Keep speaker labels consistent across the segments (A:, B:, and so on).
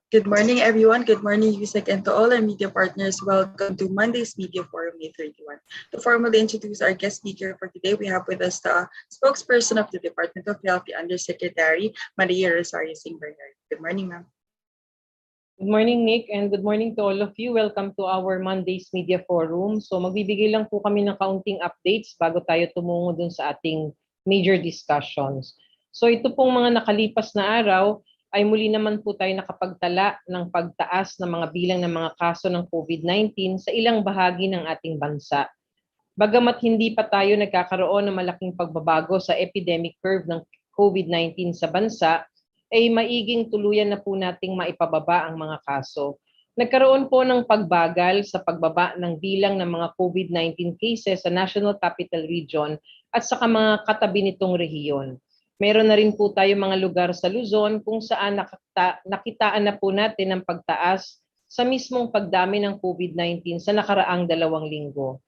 A: Good morning, everyone. Good morning, Yusek, and to all our media partners. Welcome to Monday's Media Forum, May 31. To formally introduce our guest speaker for today, we have with us the spokesperson of the Department of Health, the Undersecretary, Maria Rosario Singh Bernard. Good morning, ma'am.
B: Good morning, Nick, and good morning to all of you. Welcome to our Monday's Media Forum. So magbibigay lang po kami ng kaunting updates bago tayo tumungo dun sa ating major discussions. So ito pong mga nakalipas na araw ay muli naman po tayo nakapagtala ng pagtaas ng mga bilang ng mga kaso ng COVID-19 sa ilang bahagi ng ating bansa. Bagamat hindi pa tayo nagkakaroon ng malaking pagbabago sa epidemic curve ng COVID-19 sa bansa, ay maiging tuluyan na po nating maipababa ang mga kaso. Nagkaroon po ng pagbagal sa pagbaba ng bilang ng mga COVID-19 cases sa National Capital Region at sa mga katabi nitong rehiyon. Meron na rin po tayo mga lugar sa Luzon kung saan nakitaan na po natin ang pagtaas sa mismong pagdami ng COVID-19 sa nakaraang 2 linggo.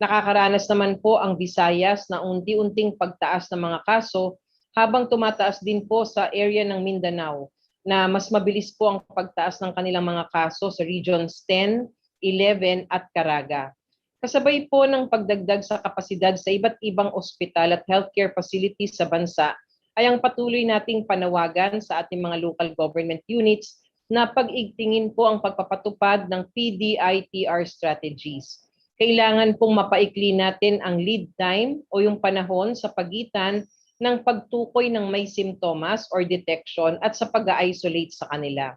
B: Nakakaranas naman po ang Visayas na unti-unting pagtaas ng mga kaso habang tumataas din po sa area ng Mindanao na mas mabilis po ang pagtaas ng kanilang mga kaso sa Regions 10, 11 at Caraga. Kasabay po ng pagdagdag sa kapasidad sa iba't ibang ospital at healthcare facilities sa bansa ay ang patuloy nating panawagan sa ating mga local government units na pag-igtingin po ang pagpapatupad ng PDITR strategies. Kailangan pong mapaikli natin ang lead time o yung panahon sa pagitan ng pagtukoy ng may simptomas or detection at sa pag-isolate sa kanila.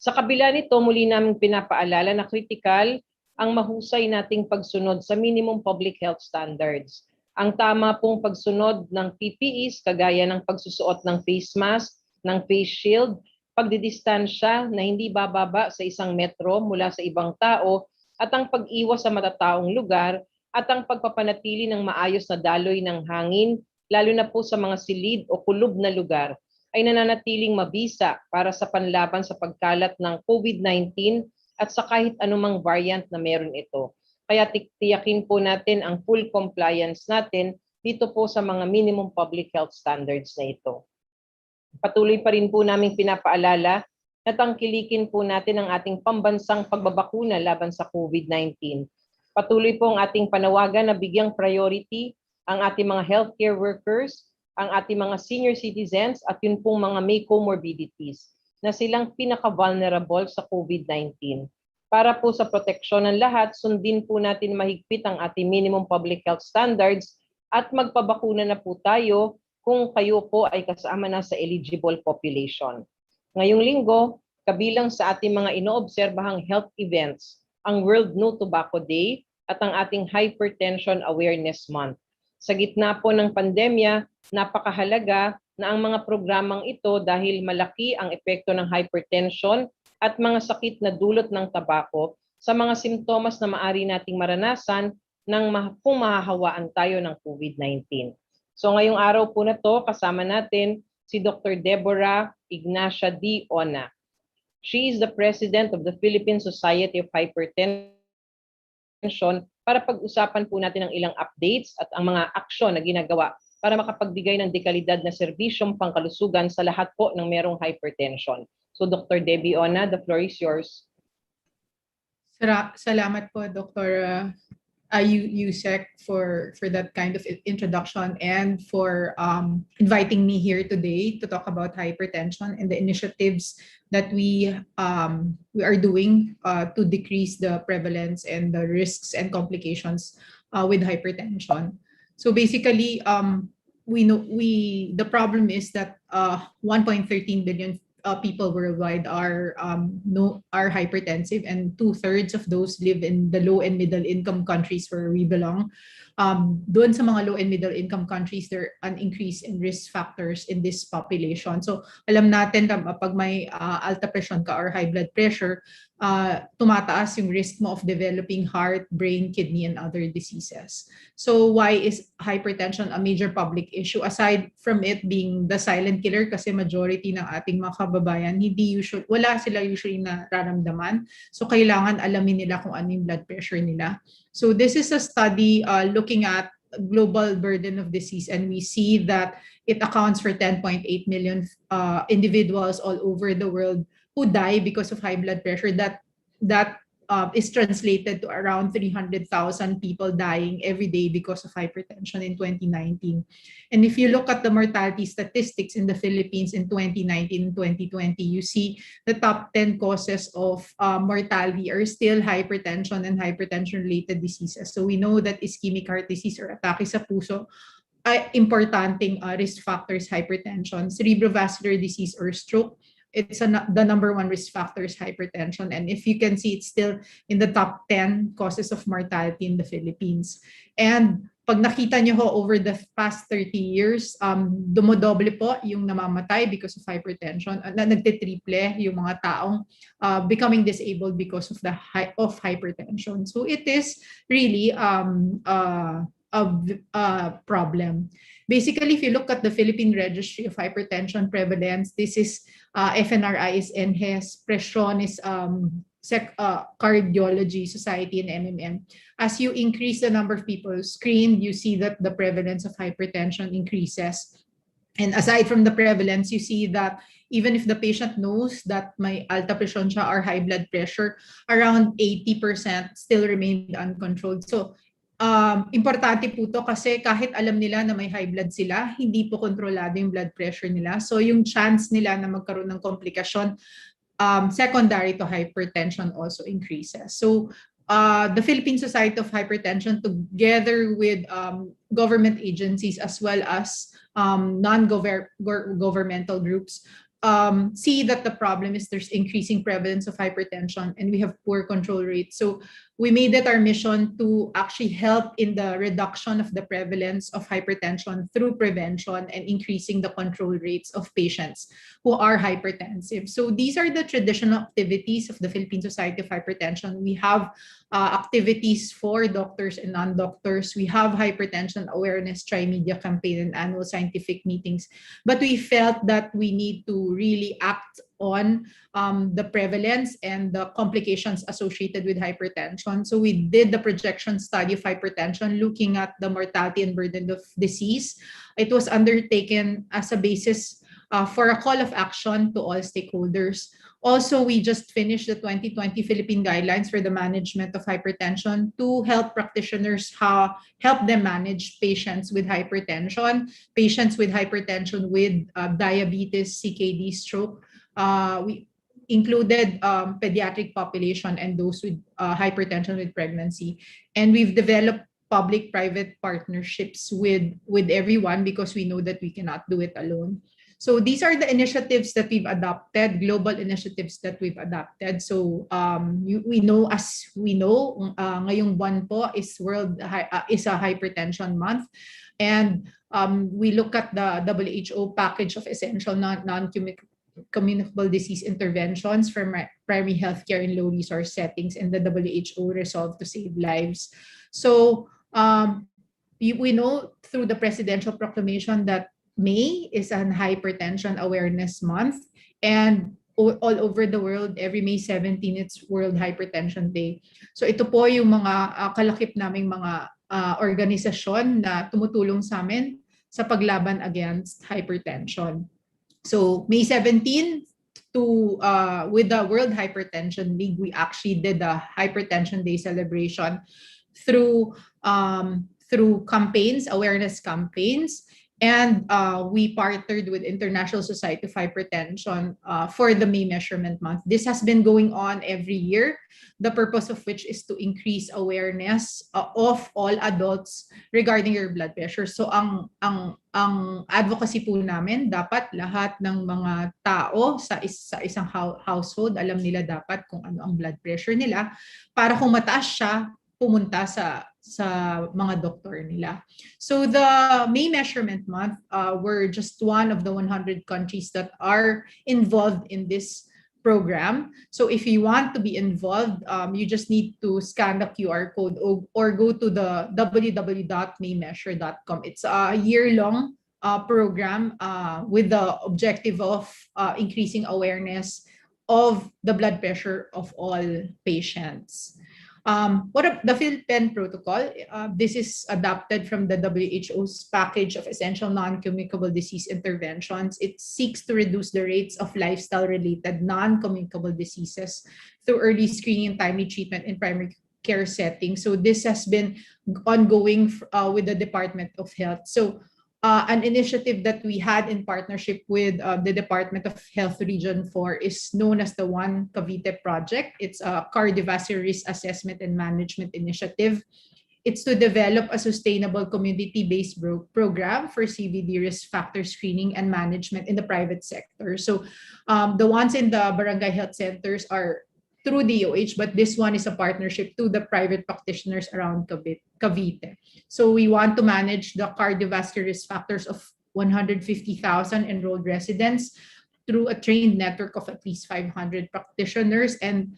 B: Sa kabila nito, muli namin pinapaalala na critical ang mahusay nating pagsunod sa minimum public health standards. Ang tama pong pagsunod ng PPEs kagaya ng pagsusuot ng face mask, ng face shield, pagdidistansya na hindi bababa sa 1 metro mula sa ibang tao at ang pag-iwas sa matataong lugar at ang pagpapanatili ng maayos na daloy ng hangin, lalo na po sa mga silid o kulob na lugar, ay nananatiling mabisa para sa panlaban sa pagkalat ng COVID-19 at sa kahit anumang variant na meron ito. Kaya tiyakin po natin ang full compliance natin dito po sa mga minimum public health standards na ito. Patuloy pa rin po namin pinapaalala na tangkilikin po natin ang ating pambansang pagbabakuna laban sa COVID-19. Patuloy po ang ating panawagan na bigyang priority ang ating mga healthcare workers, ang ating mga senior citizens at yun pong mga may comorbidities na silang pinaka-vulnerable sa COVID-19. Para po sa proteksyon ng lahat, sundin po natin mahigpit ang ating minimum public health standards at magpabakuna na po tayo kung kayo po ay kasama na sa eligible population. Ngayong linggo, kabilang sa ating mga inoobserbahang health events, ang World No Tobacco Day at ang ating Hypertension Awareness Month. Sa gitna po ng pandemya, napakahalaga na ang mga programang ito dahil malaki ang epekto ng hypertension at mga sakit na dulot ng tabako sa mga simptomas na maaari nating maranasan kung mahahawaan tayo ng COVID-19. So ngayong araw po na to, kasama natin si Dr. Deborah Ignacia D. Ona. She is the President of the Philippine Society of Hypertension para pag-usapan po natin ang ilang updates at ang mga aksyon na ginagawa para makapagbigay ng dekalidad na serbisyong pangkalusugan sa lahat po ng merong hypertension. So Dr. Debbie Ona, the floor is yours.
C: Salamat po, Dr. Yusek, for that kind of introduction and for inviting me here today to talk about hypertension and the initiatives that we are doing to decrease the prevalence and the risks and complications with hypertension. So basically, the problem is that 1.13 billion people worldwide are hypertensive, and 2/3 of those live in the low and middle income countries where we belong. Doon sa mga low and middle income countries, there are an increase in risk factors in this population. So alam natin pag may alta pressure ka or high blood pressure, tumataas yung risk mo of developing heart, brain, kidney, and other diseases. So why is hypertension a major public issue? Aside from it being the silent killer, kasi majority ng ating mga kababayan, wala sila usually nararamdaman. So kailangan alamin nila kung ano yung blood pressure nila. So this is a study looking at global burden of disease, and we see that it accounts for 10.8 million individuals all over the world who die because of high blood pressure. That is translated to around 300,000 people dying every day because of hypertension in 2019. And if you look at the mortality statistics in the Philippines in 2019 and 2020, you see the top 10 causes of mortality are still hypertension and hypertension-related diseases. So we know that ischemic heart disease or atake sa puso ay importanteng risk factors, hypertension, cerebrovascular disease or stroke. It's the number one risk factor is hypertension. And if you can see, it's still in the top 10 causes of mortality in the Philippines. And pag nakita nyo ho, over the past 30 years, dumodoble po yung namamatay because of hypertension. Nagtitriple yung mga taong becoming disabled because of hypertension. So it is really a problem. Basically, if you look at the Philippine Registry of Hypertension Prevalence, this is FNRI is NHES, Presyon is Cardiology Society and MMM. As you increase the number of people screened, you see that the prevalence of hypertension increases. And aside from the prevalence, you see that even if the patient knows that may alta presyon siya or high blood pressure, around 80% still remained uncontrolled. So importante po to kasi kahit alam nila na may high blood sila, hindi po kontrolado yung blood pressure nila. So yung chance nila na magkaroon ng komplikasyon secondary to hypertension also increases. So the Philippine Society of Hypertension, together with government agencies as well as non-governmental groups, see that the problem is there's increasing prevalence of hypertension and we have poor control rates. So we made it our mission to actually help in the reduction of the prevalence of hypertension through prevention and increasing the control rates of patients who are hypertensive. So these are the traditional activities of the Philippine Society of Hypertension. We have activities for doctors and non-doctors. We have hypertension awareness tri-media campaign and annual scientific meetings. But we felt that we need to really act on the prevalence and the complications associated with hypertension. So we did the projection study of hypertension looking at the mortality and burden of disease. It was undertaken as a basis for a call of action to all stakeholders. Also, we just finished the 2020 Philippine Guidelines for the Management of Hypertension to help practitioners help them manage patients with hypertension with diabetes, CKD, stroke. We included pediatric population and those with hypertension with pregnancy. And we've developed public-private partnerships with everyone because we know that we cannot do it alone. So these are the initiatives that we've adopted, global initiatives that we've adopted. So we know, ngayong buwan po is a hypertension month, and we look at the WHO package of essential non-communicable disease interventions for primary healthcare in low-resource settings, and the WHO resolve to save lives. So we know through the presidential proclamation that May is an hypertension awareness month, and all over the world, every May 17, it's World Hypertension Day. So ito po yung mga kalakip naming mga organisasyon na tumutulong sa amin sa paglaban against hypertension. So May 17 with the World Hypertension League, we actually did a Hypertension Day celebration through campaigns, awareness campaigns. And we partnered with International Society of Hypertension for the May Measurement Month. This has been going on every year, the purpose of which is to increase awareness of all adults regarding your blood pressure. So ang advocacy po namin, dapat lahat ng mga tao sa isang household, alam nila dapat kung ano ang blood pressure nila para kung mataas siya, pumunta sa mga doktor nila. So the May Measurement Month, we're just one of the 100 countries that are involved in this program. So if you want to be involved, you just need to scan the QR code or go to the www.maymeasure.com. It's a year-long program with the objective of increasing awareness of the blood pressure of all patients. The Philippine protocol, this is adopted from the WHO's package of essential non-communicable disease interventions. It seeks to reduce the rates of lifestyle-related non-communicable diseases through early screening and timely treatment in primary care settings. So this has been ongoing with the Department of Health. So an initiative that we had in partnership with the Department of Health Region 4 is known as the One Cavite Project. It's a cardiovascular risk assessment and management initiative. It's to develop a sustainable community-based program for CVD risk factor screening and management in the private sector. So the ones in the barangay health centers are through DOH, but this one is a partnership to the private practitioners around Cavite. So we want to manage the cardiovascular risk factors of 150,000 enrolled residents through a trained network of at least 500 practitioners. And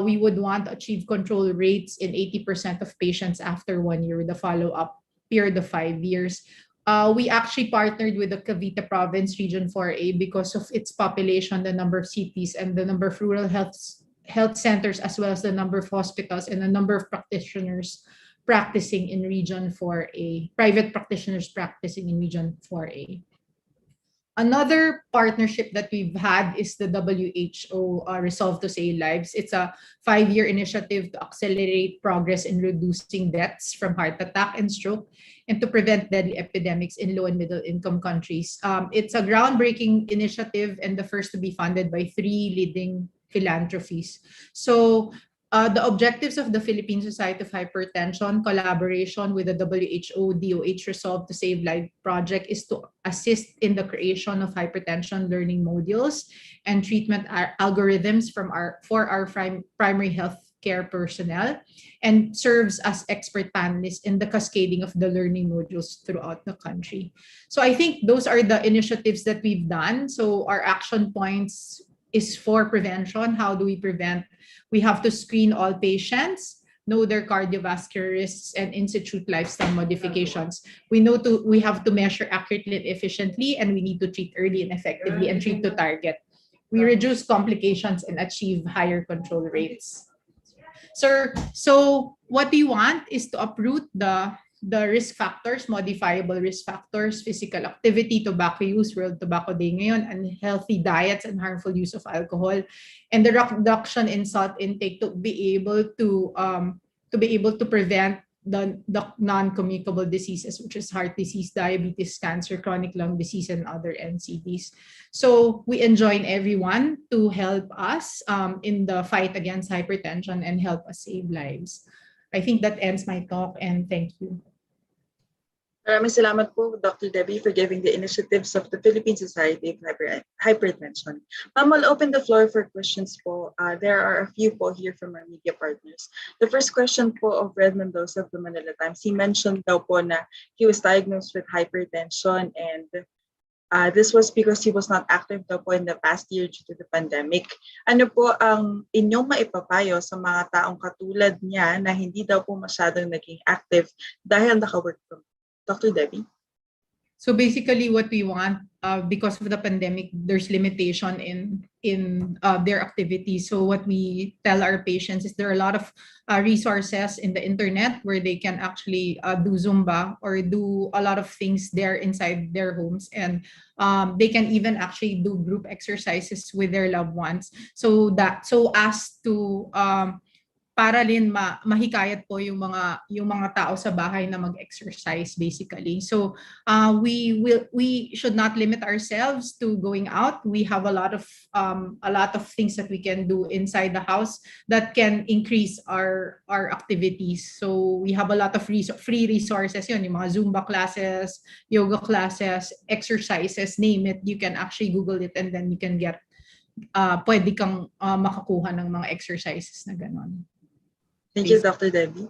C: we would want to achieve control rates in 80% of patients after 1 year with a follow-up period of 5 years. We actually partnered with the Cavite Province Region 4A because of its population, the number of cities, and the number of rural health centers, as well as the number of hospitals and the number of practitioners practicing in Region 4A, private practitioners practicing in Region 4A. Another partnership that we've had is the WHO Resolve to Save Lives. It's a 5-year initiative to accelerate progress in reducing deaths from heart attack and stroke and to prevent deadly epidemics in low and middle income countries. It's a groundbreaking initiative and the first to be funded by 3 leading philanthropies. So the objectives of the Philippine Society of Hypertension collaboration with the WHO DOH Resolve to Save Life project is to assist in the creation of hypertension learning modules and treatment algorithms for our primary health care personnel, and serves as expert panelists in the cascading of the learning modules throughout the country. So I think those are the initiatives that we've done. So our action points is for prevention. How do we prevent? We have to screen all patients, know their cardiovascular risks, and institute lifestyle modifications. We have to measure accurately and efficiently, and we need to treat early and effectively and treat to target. We reduce complications and achieve higher control rates. Sir, so what we want is to uproot the risk factors, modifiable risk factors, physical activity, tobacco use, World Tobacco Day ngayon, unhealthy diets and harmful use of alcohol, and the reduction in salt intake to be able to prevent the non-communicable diseases, which is heart disease, diabetes, cancer, chronic lung disease, and other NCDs. So we enjoin everyone to help us in the fight against hypertension and help us save lives. I think that ends my talk, and thank you.
A: Maraming salamat po, Dr. Debbie, for giving the initiatives of the Philippine Society of Hypertension. Ma'am, I'll open the floor for questions po. There are a few po here from our media partners. The first question po of Red Mendoza of the Manila Times. He mentioned daw po na he was diagnosed with hypertension, and this was because he was not active daw po in the past year due to the pandemic. Ano po ang inyong maipapayo sa mga taong katulad niya na hindi daw po masyadong naging active dahil naka-work from Dr. Debbie?
C: So basically what we want, because of the pandemic, there's limitation in their activities. So what we tell our patients is there are a lot of resources in the internet where they can actually do Zumba or do a lot of things there inside their homes. And they can even actually do group exercises with their loved ones. So as to para rin mahikayat po yung mga tao sa bahay na mag-exercise basically. So we should not limit ourselves to going out. We have a lot of things that we can do inside the house that can increase our activities. So we have a lot of free resources, yung mga Zumba classes, yoga classes, exercises, name it. You can actually Google it and then you can get pwede kang makakuha ng mga exercises na ganon.
A: Thank you, Dr. Debbie.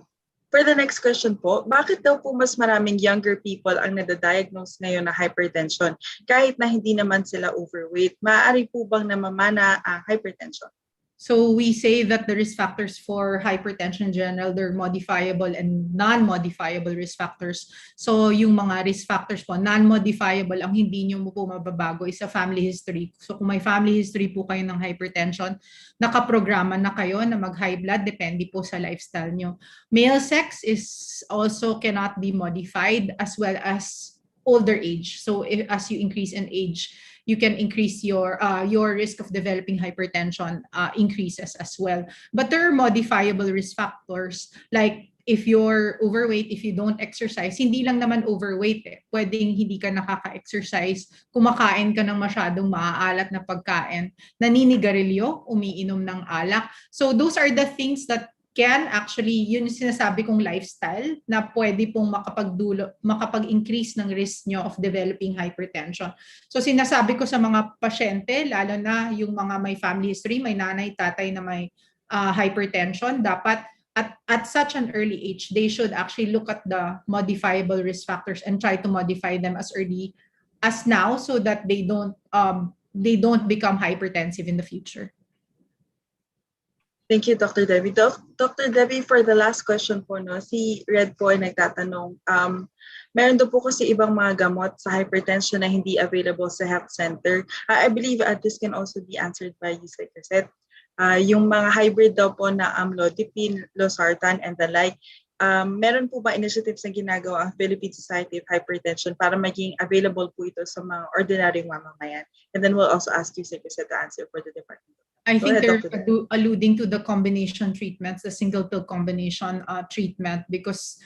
A: For the next question po, bakit daw po mas maraming younger people ang nadadiagnose ngayon na hypertension kahit na hindi naman sila overweight? Maaari po bang namamana ang hypertension?
C: So we say that the risk factors for hypertension in general, they're modifiable and non-modifiable risk factors. So yung mga risk factors po, non-modifiable, ang hindi nyo po mababago is a family history. So kung may family history po kayo ng hypertension, nakaprograma na kayo na mag-high blood, depende po sa lifestyle nyo. Male sex is also cannot be modified, as well as older age. So as you increase in age, you can increase your risk of developing hypertension increases as well. But there are modifiable risk factors, like if you're overweight, if you don't exercise, hindi lang naman overweight eh. Pwedeng hindi ka nakaka-exercise, kumakain ka ng masyadong maaalat na pagkain, naninigarilyo, umiinom ng alak. So those are the things that can actually, yun yung sinasabi kong lifestyle na pwede pong makapag-increase ng risk nyo of developing hypertension. So sinasabi ko sa mga pasyente, lalo na yung mga may family history, may nanay, tatay na may hypertension, dapat at such an early age, they should actually look at the modifiable risk factors and try to modify them as early as now, so that they don't become hypertensive in the future.
A: Thank you, Dr. Debbie. Dr. Debbie, for the last question po, no, si Red po ay nagtatanong, meron daw po kasi ibang mga gamot sa hypertension na hindi available sa health center. I believe this can also be answered by you, Secretary. Yung mga hybrid daw po na amlodipine, losartan, and the like, meron po ba initiatives na ginagawa ang Philippine Society of Hypertension para maging available po ito sa mga ordinaryong mamamayan? And then we'll also ask you, Secretary, to answer for the department.
C: I think they're alluding to the combination treatments, the single pill combination treatment, because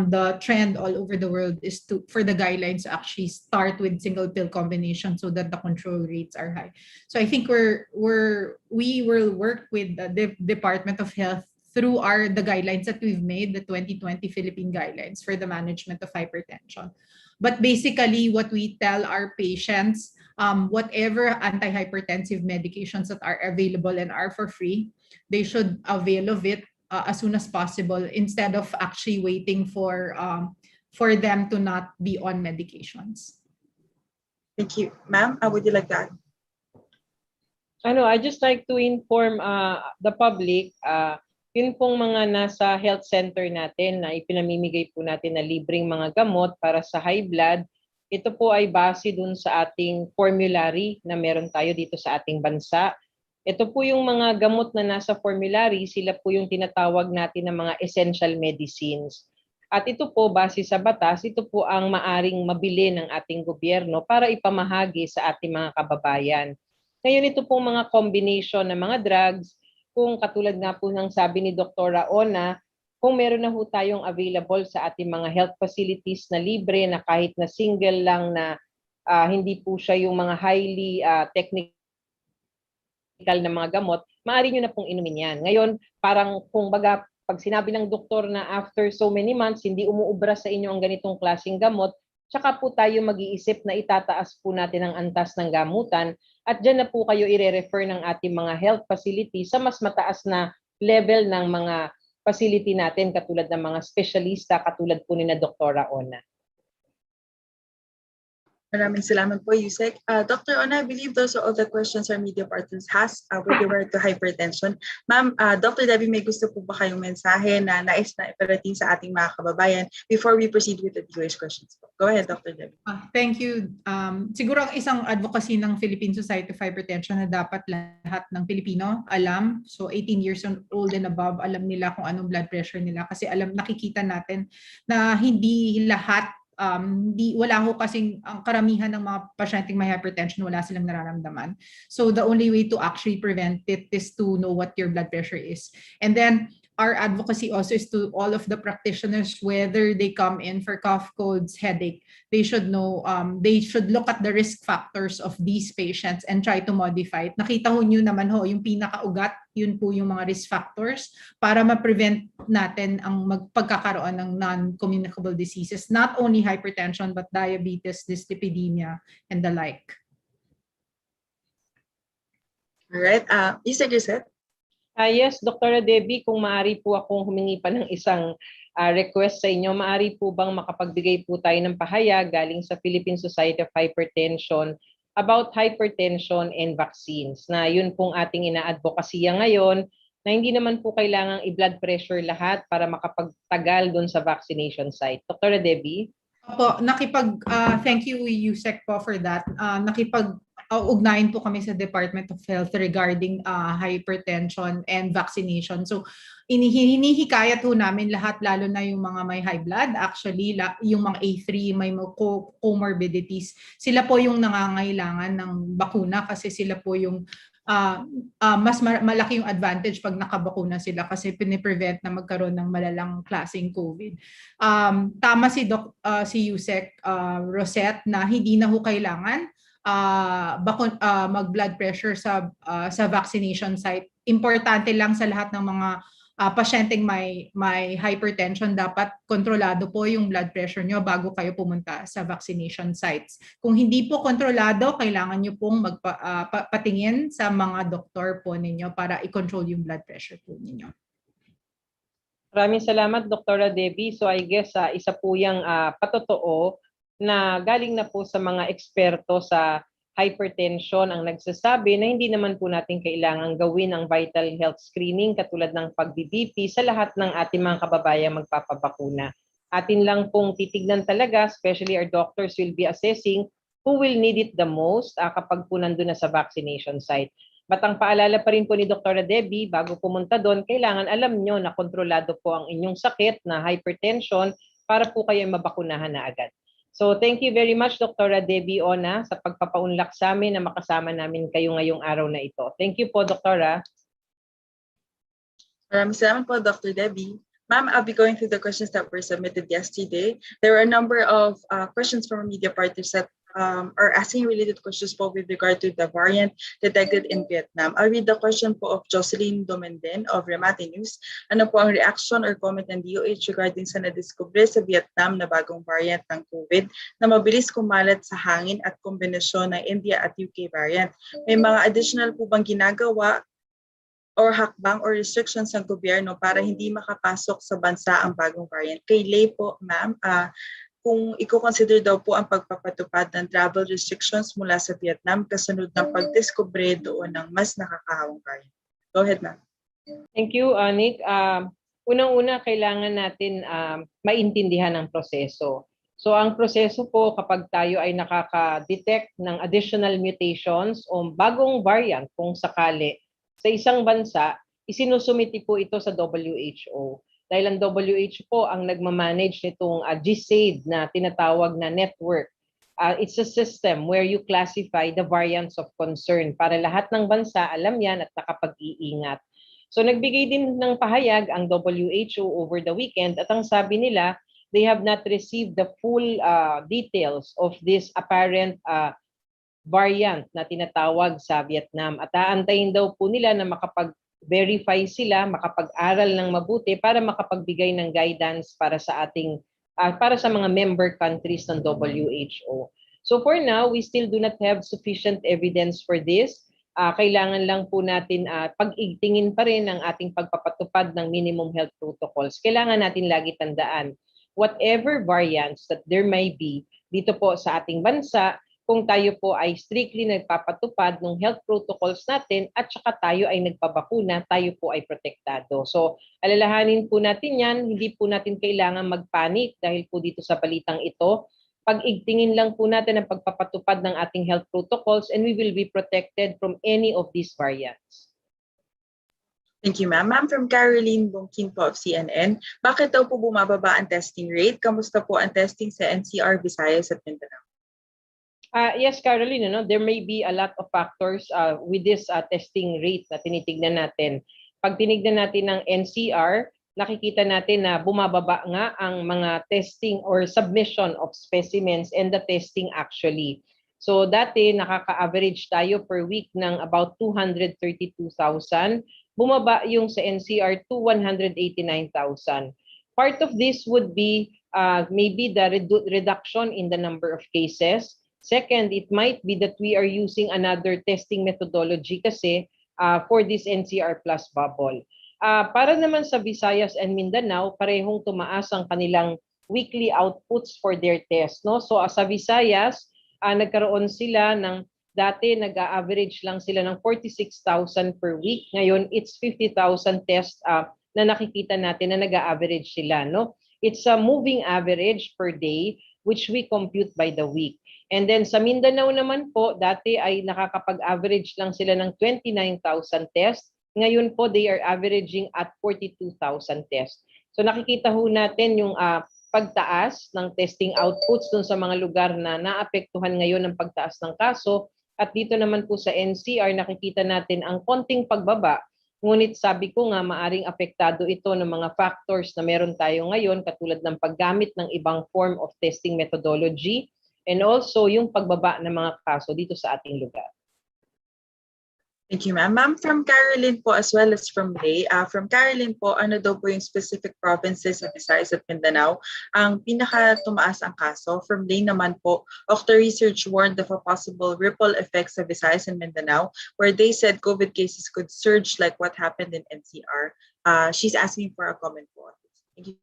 C: the trend all over the world is for the guidelines to actually start with single pill combination so that the control rates are high. So I think we will work with the Department of Health through the guidelines that we've made, the 2020 Philippine guidelines for the management of hypertension. But basically, what we tell our patients, whatever antihypertensive medications that are available and are for free, they should avail of it as soon as possible, instead of actually waiting for them to not be on medications.
A: Thank you. Ma'am, would you like to add?
B: I just like to inform the public, yun pong mga nasa health center natin na ipinamimigay po natin na libreng mga gamot para sa high blood, ito po ay base dun sa ating formulary na meron tayo dito sa ating bansa. Ito po yung mga gamot na nasa formulary, sila po yung tinatawag natin na mga essential medicines. At ito po, base sa batas, ito po ang maaring mabili ng ating gobyerno para ipamahagi sa ating mga kababayan. Ngayon, ito pong mga combination ng mga drugs, kung katulad nga po ng sabi ni Dr. Ona, kung meron na po tayong available sa ating mga health facilities na libre, na kahit na single lang na hindi po siya yung mga highly technical na mga gamot, maaari nyo na pong inumin yan. Ngayon, parang kung baga, pag sinabi ng doktor na after so many months, hindi umuubra sa inyo ang ganitong klaseng gamot, tsaka po tayo mag-iisip na itataas po natin ang antas ng gamutan, at dyan na po kayo i-refer ng ating mga health facility sa mas mataas na level ng mga facility natin, katulad ng mga specialista, katulad po ni na Dr. Ona.
A: Maraming salamat po, Yusek. Dr. Ona, I believe those are all the questions our media partners has with regard to hypertension. Ma'am, Dr. Debbie, may gusto po ba kayong mensahe na nais na iparating sa ating mga kababayan before we proceed with the DOH questions? Go ahead, Dr. Debbie.
C: Thank you. Siguro ang isang advocacy ng Philippine Society of Hypertension na dapat lahat ng Pilipino alam, so 18 years old and above, alam nila kung anong blood pressure nila, kasi nakikita natin na hindi lahat wala ho kasing ang karamihan ng mga pasyenteng may hypertension, wala silang nararamdaman. So the only way to actually prevent it is to know what your blood pressure is. And then our advocacy also is to all of the practitioners, whether they come in for cough, colds, headache, they should know, they should look at the risk factors of these patients and try to modify it. Nakita ho nyo naman ho, yung pinakaugat, yun po yung mga risk factors para ma-prevent natin ang pagkakaroon ng non-communicable diseases, not only hypertension, but diabetes, dyslipidemia, and the like.
A: All right. Isa Gisette?
B: Yes, Dr. Debbie, kung maaari po akong humingi pa ng isang request sa inyo, maaari po bang makapagbigay po tayo ng pahayag galing sa Philippine Society of Hypertension about hypertension and vaccines, na yun pong ating ina-advocacy ngayon, na hindi naman po kailangang i-blood pressure lahat para makapagtagal doon sa vaccination site. Dr. Debbie?
C: Opo, thank you, Yusek, po for that. Ugnayan po kami sa Department of Health regarding hypertension and vaccination. So, hinihikayat po namin lahat, lalo na yung mga may high blood, actually, yung mga A3, may comorbidities, sila po yung nangangailangan ng bakuna kasi sila po yung mas malaki yung advantage pag nakabakuna sila kasi piniprevent na magkaroon ng malalang klaseng COVID. Tama si Yusek Rosette na hindi na ho kailangan mag-blood pressure sa vaccination site. Importante lang sa lahat ng mga pasyenteng may hypertension, dapat kontrolado po yung blood pressure nyo bago kayo pumunta sa vaccination sites. Kung hindi po kontrolado, kailangan nyo pong patingin sa mga doktor po ninyo para i-control yung blood pressure po ninyo.
B: Maraming salamat, Dr. Debbie. So I guess isa po yung patotoo na galing na po sa mga eksperto sa hypertension ang nagsasabi na hindi naman po natin kailangang gawin ang vital health screening katulad ng pag-BP sa lahat ng ating mga kababayan magpapabakuna. Atin lang pong titignan talaga, especially our doctors will be assessing who will need it the most kapag po nandun na sa vaccination site. But ang paalala pa rin po ni Dr. Debbie, bago pumunta doon, kailangan alam nyo na kontrolado po ang inyong sakit na hypertension para po kayo mabakunahan na agad. So thank you very much, Dr. Debbie Ona, sa pagpapaunlak sa amin na makasama namin kayo ngayong araw na ito. Thank you po, Dr.
A: Maraming salamat po, Dr. Debbie. Ma'am, I'll be going through the questions that were submitted yesterday. There are a number of questions from media partners that are asking related questions po with regard to the variant detected in Vietnam. I'll read the question po of Jocelyn Domenden of Remate News. Ano po ang reaction or comment ng DOH regarding sa nadiskubre sa Vietnam na bagong variant ng COVID na mabilis kumalat sa hangin at kombinasyon ng India at UK variant? May mga additional po bang ginagawa or hakbang or restrictions ng gobyerno para hindi makapasok sa bansa ang bagong variant? Kay Lay po, ma'am, kung i-consider daw po ang pagpapatupad ng travel restrictions mula sa Vietnam kasunod ng pagdiskubre doon ng mas nakakahawang variant. Go ahead, ma'am.
B: Thank you, Nick. Unang-una, kailangan natin maintindihan ang proseso. So ang proseso po kapag tayo ay nakaka-detect ng additional mutations o bagong variant kung sakali sa isang bansa, isinusumiti po ito sa WHO. Dahil ang WHO po ang nagmamanage nitong GSAID na tinatawag na network. It's a system where you classify the variants of concern para lahat ng bansa alam yan at nakapag-iingat. So nagbigay din ng pahayag ang WHO over the weekend at ang sabi nila, they have not received the full details of this apparent variant na tinatawag sa Vietnam. At aantayin daw po nila na makapag-verify sila, makapag-aral ng mabuti para makapagbigay ng guidance para sa mga member countries ng WHO. So for now, we still do not have sufficient evidence for this. Kailangan lang po natin pag-igtingin pa rin ang ating pagpapatupad ng minimum health protocols. Kailangan natin lagi tandaan, whatever variants that there may be dito po sa ating bansa, kung tayo po ay strictly nagpapatupad ng health protocols natin at saka tayo ay nagpabakuna, tayo po ay protektado. So alalahanin po natin yan, hindi po natin kailangan magpanik dahil po dito sa balitang ito. Pag-igtingin lang po natin ang pagpapatupad ng ating health protocols and we will be protected from any of these variants.
A: Thank you, ma'am. Ma'am, from Caroline Bongkin po of CNN, bakit daw po bumababa ang testing rate? Kamusta po ang testing sa NCR, Visayas at Mindanao?
B: Yes, Caroline, there may be a lot of factors with this testing rate na tinitignan natin. Pag tinignan natin ng NCR, nakikita natin na bumababa nga ang mga testing or submission of specimens and the testing actually. So dati nakaka-average tayo per week ng about 232,000. Bumaba yung sa NCR to 189,000. Part of this would be maybe the reduction in the number of cases. Second, it might be that we are using another testing methodology kasi for this NCR plus bubble. Para naman sa Visayas and Mindanao, parehong tumaas ang kanilang weekly outputs for their test. No? So sa Visayas, nagkaroon sila ng Dati nag-average lang sila ng 46,000 per week. Ngayon, it's 50,000 tests na nakikita natin na nag-average sila. No? It's a moving average per day which we compute by the week. And then sa Mindanao naman po, dati ay nakakapag-average lang sila ng 29,000 tests. Ngayon po, they are averaging at 42,000 tests. So nakikita ho natin yung pagtaas ng testing outputs dun sa mga lugar na naapektuhan ngayon ng pagtaas ng kaso. At dito naman po sa NCR, nakikita natin ang konting pagbaba. Ngunit sabi ko nga, maaring apektado ito ng mga factors na meron tayo ngayon, katulad ng paggamit ng ibang form of testing methodology, and also yung pagbaba ng mga kaso dito sa ating lugar.
A: Thank you, ma'am. Ma'am, from Caroline po as well as from Ray. From Caroline po, ano daw po yung specific provinces sa Visayas at Mindanao ang pinaka-tumaas ang kaso? From Ray naman po, Octa Research warned of a possible ripple effect sa Visayas and Mindanao where they said COVID cases could surge like what happened in NCR. She's asking for a comment po. Thank you.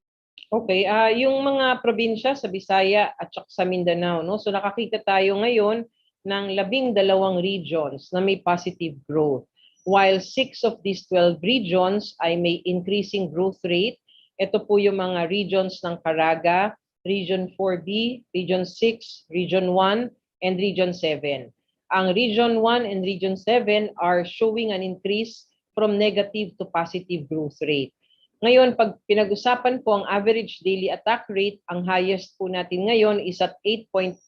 B: Okay, yung mga probinsya sa Visaya at sa Mindanao, no? So nakakita tayo ngayon ng 12 regions na may positive growth. While 6 of these 12 regions ay may increasing growth rate. Ito po yung mga regions ng Caraga, Region 4B, Region 6, Region 1, and Region 7. Ang Region 1 and Region 7 are showing an increase from negative to positive growth rate. Ngayon, pag pinag-usapan po ang average daily attack rate, ang highest po natin ngayon is at 8.8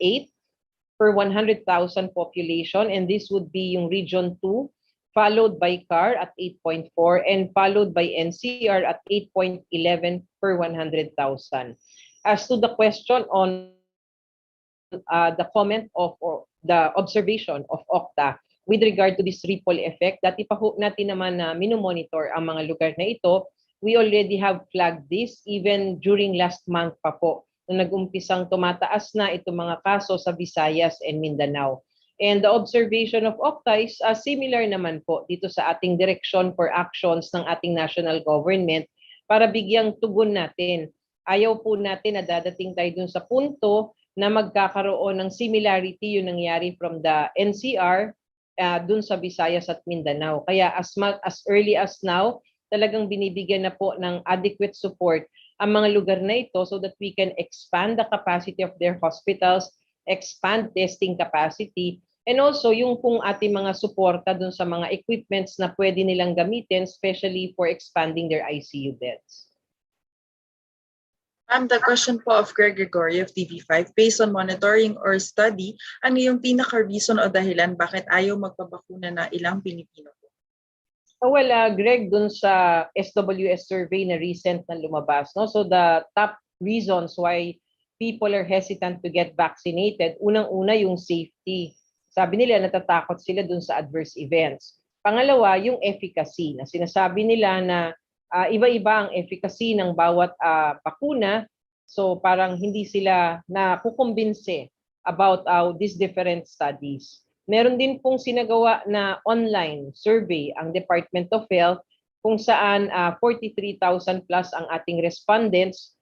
B: per 100,000 population, and this would be yung Region 2, followed by CAR at 8.4, and followed by NCR at 8.11 per 100,000. As to the question on the comment of or the observation of Octa with regard to this ripple effect, dati pa ho natin naman na minomonitor ang mga lugar na ito. We already have flagged this even during last month pa po, nung nag-umpisang tumataas na itong mga kaso sa Visayas and Mindanao. And the observation of Octa is similar naman po dito sa ating direction for actions ng ating national government para bigyang tugon natin. Ayaw po natin na dadating tayo dun sa punto na magkakaroon ng similarity yung nangyari from the NCR dun sa Visayas at Mindanao. Kaya as early as now, talagang binibigyan na po ng adequate support ang mga lugar na ito so that we can expand the capacity of their hospitals, expand testing capacity, and also yung pong ating mga suporta dun sa mga equipments na pwede nilang gamitin, especially for expanding their ICU beds.
A: Ma'am, the question po of Greg Gregory of TV5, based on monitoring or study, ano yung pinaka-reason o dahilan bakit ayaw magpabakuna na ilang Pilipino po?
B: Well, Greg, dun sa SWS survey na recent na lumabas, no? So the top reasons why people are hesitant to get vaccinated, unang-una yung safety. Sabi nila natatakot sila dun sa adverse events. Pangalawa, yung efficacy. Na sinasabi nila na iba-iba ang efficacy ng bawat bakuna. So parang hindi sila nakukumbinse about these different studies. Meron din pong sinagawa na online survey ang Department of Health kung saan 43,000 plus ang ating respondents,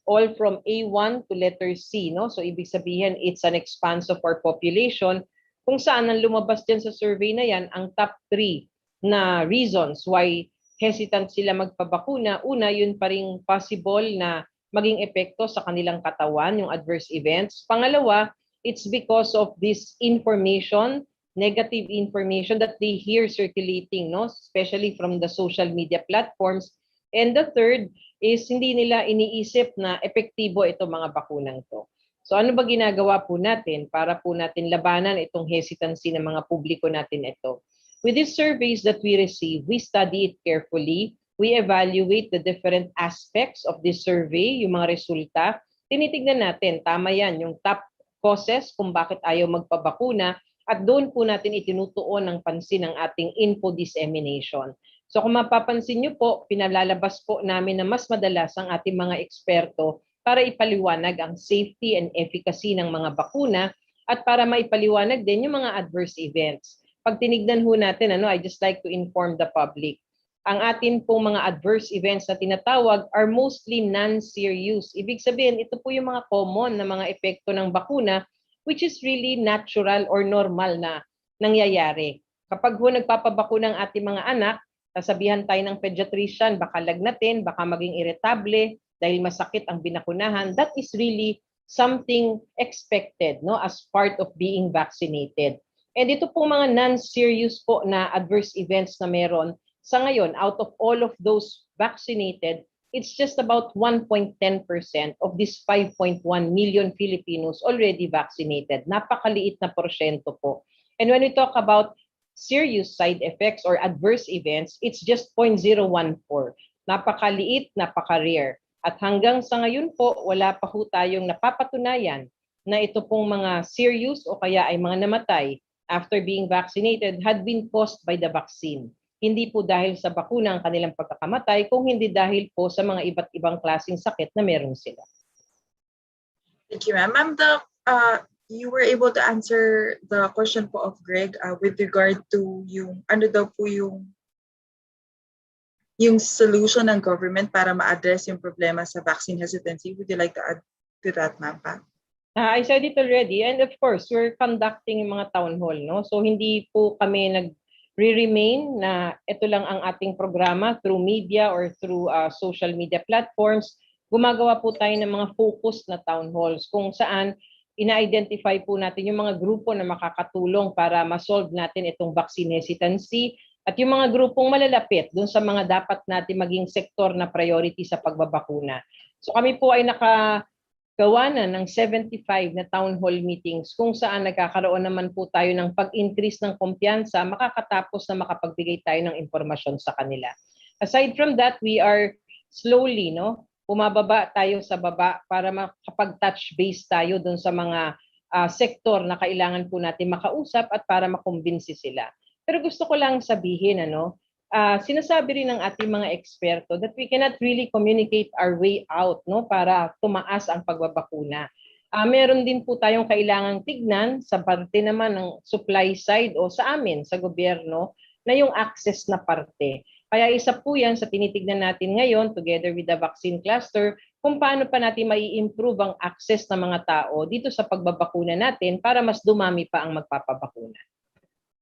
B: all from A1 to letter C. No? So ibig sabihin, it's an expanse of our population kung saan ang lumabas dyan sa survey na yan, ang top 3 na reasons why hesitant sila magpabakuna. Una, yun pa ring possible na maging epekto sa kanilang katawan, yung adverse events. Pangalawa, it's because of this information, negative information that they hear circulating, no? Especially from the social media platforms. And the third is hindi nila iniisip na epektibo itong mga bakunang to. So ano ba ginagawa po natin para po natin labanan itong hesitancy ng mga publiko natin ito? With these surveys that we receive, we study it carefully. We evaluate the different aspects of this survey, yung mga resulta. Tinitignan natin, tama yan, yung top causes kung bakit ayaw magpabakuna at doon po natin itinutuon ng pansin ang ating info dissemination. So kung mapapansin nyo po, pinalalabas po namin na mas madalas ang ating mga eksperto para ipaliwanag ang safety and efficacy ng mga bakuna at para maipaliwanag din yung mga adverse events. Pag tinignan ho natin, I just like to inform the public. Ang atin pong mga adverse events na tinatawag are mostly non-serious. Ibig sabihin, ito po yung mga common na mga epekto ng bakuna which is really natural or normal na nangyayari. Kapag ho nagpapabakuna ang ating mga anak, sasabihan tayo ng pediatrician, baka lagnatin, baka maging irritable dahil masakit ang binakunahan. That is really something expected, no, as part of being vaccinated. And ito pong mga non-serious po na adverse events na meron, sa ngayon, out of all of those vaccinated, it's just about 1.10% of these 5.1 million Filipinos already vaccinated. Napakaliit na porsyento po. And when we talk about serious side effects or adverse events, it's just 0.014. Napakaliit, napaka-rare. At hanggang sa ngayon po, wala pa po tayong napapatunayan na ito pong mga serious o kaya ay mga namatay after being vaccinated had been caused by the vaccine. Hindi po dahil sa bakuna ang kanilang pagkakamatay, kung hindi dahil po sa mga iba't ibang klaseng sakit na meron sila.
A: Thank you, ma'am. Ma'am, you were able to answer the question po of Greg with regard to yung ano daw po yung solution ng government para ma-address yung problema sa vaccine hesitancy. Would you like to add to that, ma'am?
B: I said it already, and of course, we're conducting yung mga town hall, no? So hindi po kami nag-remain na ito lang ang ating programa through media or through social media platforms. Gumagawa po tayo ng mga focus na town halls kung saan ina-identify po natin yung mga grupo na makakatulong para ma-solve natin itong vaccine hesitancy at yung mga grupong malalapit dun sa mga dapat natin maging sektor na priority sa pagbabakuna. So kami po ay nakagawa na ng 75 na town hall meetings kung saan nagkakaroon naman po tayo ng pag-increase ng kumpiyansa, makakatapos na makapagbigay tayo ng impormasyon sa kanila. Aside from that, we are slowly, no, bumababa tayo sa baba para makapag-touch base tayo dun sa mga sektor na kailangan po natin makausap at para makumbinsi sila. Pero gusto ko lang sabihin, sinasabi rin ng ating mga eksperto that we cannot really communicate our way out, no, para tumaas ang pagbabakuna. Meron din po tayong kailangang tignan sa parte naman ng supply side o sa amin, sa gobyerno, na yung access na parte. Kaya isa po yan sa tinitignan natin ngayon together with the vaccine cluster kung paano pa natin mai-improve ang access ng mga tao dito sa pagbabakuna natin para mas dumami pa ang magpapabakuna.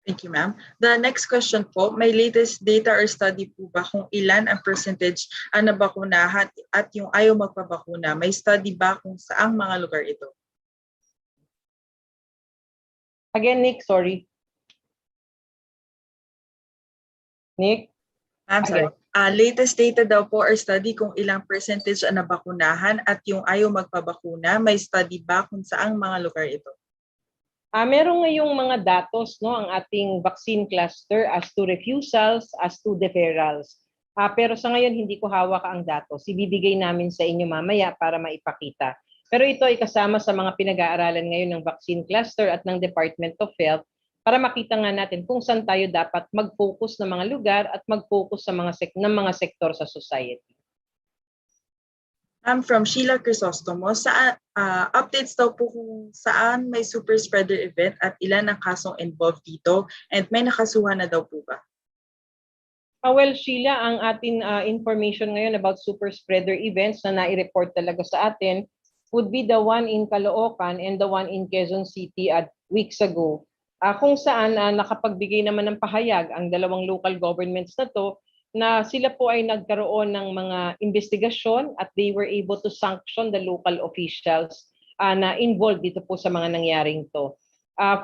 A: Thank you, ma'am. The next question po, may latest data or study po ba kung ilan ang percentage ang nabakunahan at yung ayaw magpabakuna? May study ba kung saang mga lugar ito?
B: Again, Nick, sorry. Nick?
A: Ma'am, sorry. Latest data daw po or study kung ilang percentage ang nabakunahan at yung ayaw magpabakuna? May study ba kung saang mga lugar ito?
B: Meron ngayong mga datos, no, ang ating vaccine cluster as to refusals, as to deferrals. Pero sa ngayon hindi ko hawak ang datos. Ibibigay namin sa inyo mamaya para maipakita. Pero ito ay kasama sa mga pinag-aaralan ngayon ng vaccine cluster at ng Department of Health para makita nga natin kung saan tayo dapat mag-focus ng mga lugar at mag-focus sa mga sektor sa society.
A: From Sheila Crisostomo, updates daw po kung saan may super spreader event at ilan ang kasong involved dito and may nakasuhan na daw po ba?
B: Well, Sheila, ang ating information ngayon about super spreader events na nai-report talaga sa atin would be the one in Caloocan and the one in Quezon City at weeks ago. Kung saan nakapagbigay naman ng pahayag ang dalawang local governments na to na sila po ay nagkaroon ng mga investigasyon at they were able to sanction the local officials na involved dito po sa mga nangyaring to.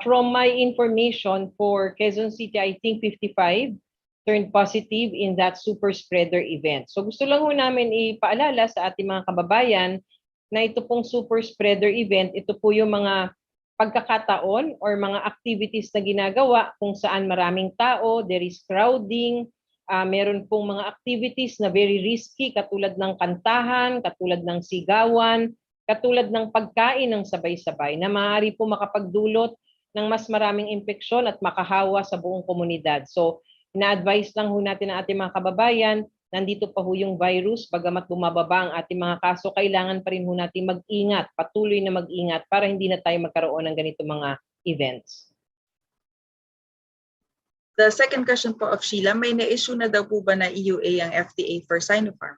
B: From my information for Quezon City, I think 55 turned positive in that super spreader event. So gusto lang ho namin ipaalala sa ating mga kababayan na ito pong super spreader event, ito po yung mga pagkakataon or mga activities na ginagawa kung saan maraming tao, there is crowding, meron pong mga activities na very risky katulad ng kantahan, katulad ng sigawan, katulad ng pagkain ng sabay-sabay na maaari po makapagdulot ng mas maraming impeksyon at makahawa sa buong komunidad. So, ina-advise lang ho natin ang ating mga kababayan, nandito pa ho yung virus, bagamat bumababa ang ating mga kaso, kailangan pa rin ho natin mag-ingat, patuloy na mag-ingat para hindi na tayo magkaroon ng ganito mga events.
A: The second question po of Sheila, may na-issue na daw po ba na EUA ang FDA for Sinopharm?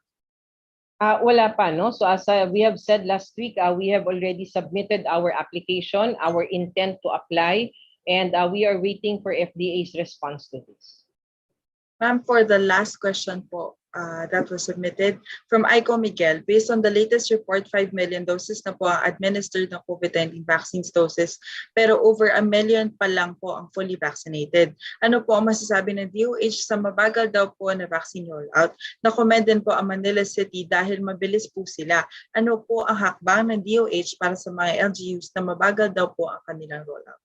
B: Wala pa, no? So as we have said last week, we have already submitted our application, our intent to apply And we are waiting for FDA's response to this.
A: Ma'am, for the last question po that was submitted from Aiko Miguel, based on the latest report, 5 million doses na po ang administered ng COVID-19 vaccines doses, pero over 1 million pa lang po ang fully vaccinated. Ano po ang masasabi ng DOH sa mabagal daw po na vaccine rollout? Na-comment din po ang Manila City dahil mabilis po sila. Ano po ang hakbang ng DOH para sa mga LGUs na mabagal daw po ang kanilang rollout?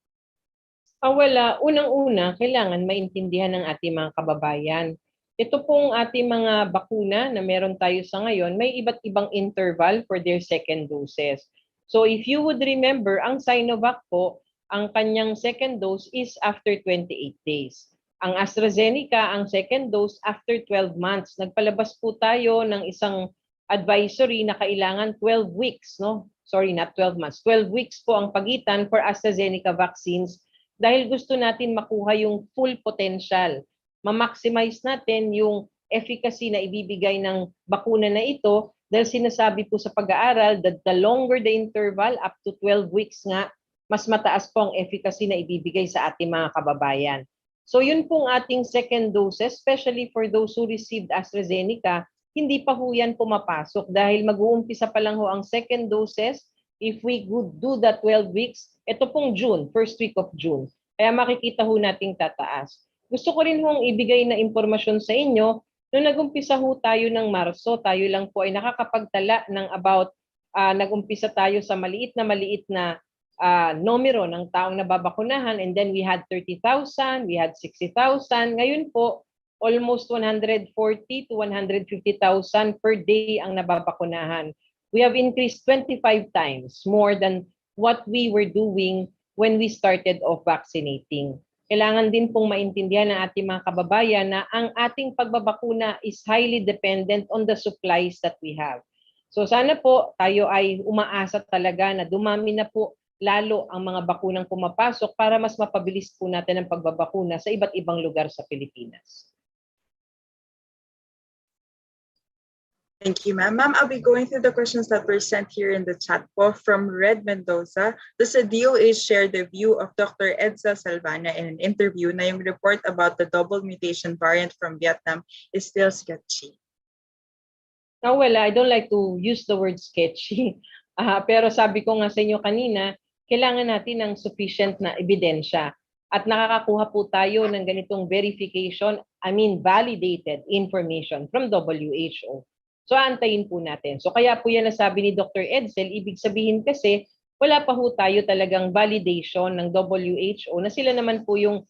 B: Wala. Unang-una, kailangan maintindihan ng ating mga kababayan. Ito pong ating mga bakuna na meron tayo sa ngayon, may iba't ibang interval for their second doses. So if you would remember, ang Sinovac po, ang kanyang second dose is after 28 days. Ang AstraZeneca, ang second dose after 12 months. Nagpalabas po tayo ng isang advisory na kailangan 12 weeks, no? Sorry, not 12 months. 12 weeks po ang pagitan for AstraZeneca vaccines dahil gusto natin makuha yung full potential. Ma-maximize natin yung efficacy na ibibigay ng bakuna na ito dahil sinasabi po sa pag-aaral that the longer the interval, up to 12 weeks nga, mas mataas po ang efficacy na ibibigay sa ating mga kababayan. So yun pong ating second doses, especially for those who received AstraZeneca, hindi pa ho yan pumapasok dahil mag-uumpisa pa lang ho ang second doses. If we would do the 12 weeks, ito pong June, first week of June. Kaya makikita ho nating tataas. Gusto ko rin hong ibigay na impormasyon sa inyo, nung nag-umpisa ho tayo ng Marso, tayo lang po ay nakakapagtala ng about, nag-umpisa tayo sa maliit na numero ng taong nababakunahan, and then we had 30,000, we had 60,000. Ngayon po, almost 140 to 150,000 per day ang nababakunahan. We have increased 25 times more than what we were doing when we started off vaccinating. Kailangan din pong maintindihan ng ating mga kababayan na ang ating pagbabakuna is highly dependent on the supplies that we have. So sana po tayo ay umaasa talaga na dumami na po lalo ang mga bakunang pumapasok para mas mapabilis po natin ang pagbabakuna sa iba't ibang lugar sa Pilipinas.
A: Thank you, ma'am. Ma'am, I'll be going through the questions that were sent here in the chat po from Red Mendoza. Does the DOH share the view of Dr. Edsa Salvana in an interview na yung report about the double mutation variant from Vietnam is still sketchy?
B: Well, I don't like to use the word sketchy. Pero sabi ko nga sa inyo kanina, kailangan natin ng sufficient na ebidensya. At nakakakuha po tayo ng ganitong verification, validated information from WHO. So antayin po natin. So kaya po yan nasabi ni Dr. Edsel, ibig sabihin kasi wala pa po tayo talagang validation ng WHO na sila naman po yung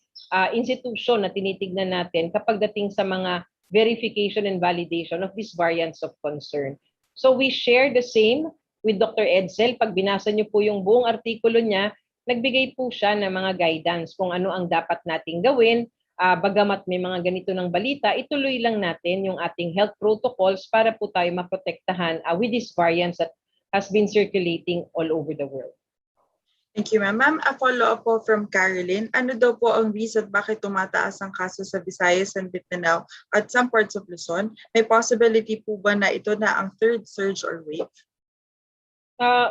B: institution na tinitignan natin kapag dating sa mga verification and validation of these variants of concern. So we share the same with Dr. Edsel. Pag binasa niyo po yung buong artikulo niya, nagbigay po siya ng mga guidance kung ano ang dapat nating gawin. Bagamat may mga ganito ng balita, ituloy lang natin yung ating health protocols para po tayo maprotektahan with these variants that has been circulating all over the world.
A: Thank you, ma'am. Ma'am, a follow-up po from Caroline. Ano daw po ang reason bakit tumataas ang kaso sa Visayas and Mindanao at some parts of Luzon? May possibility po ba na ito na ang third surge or wave?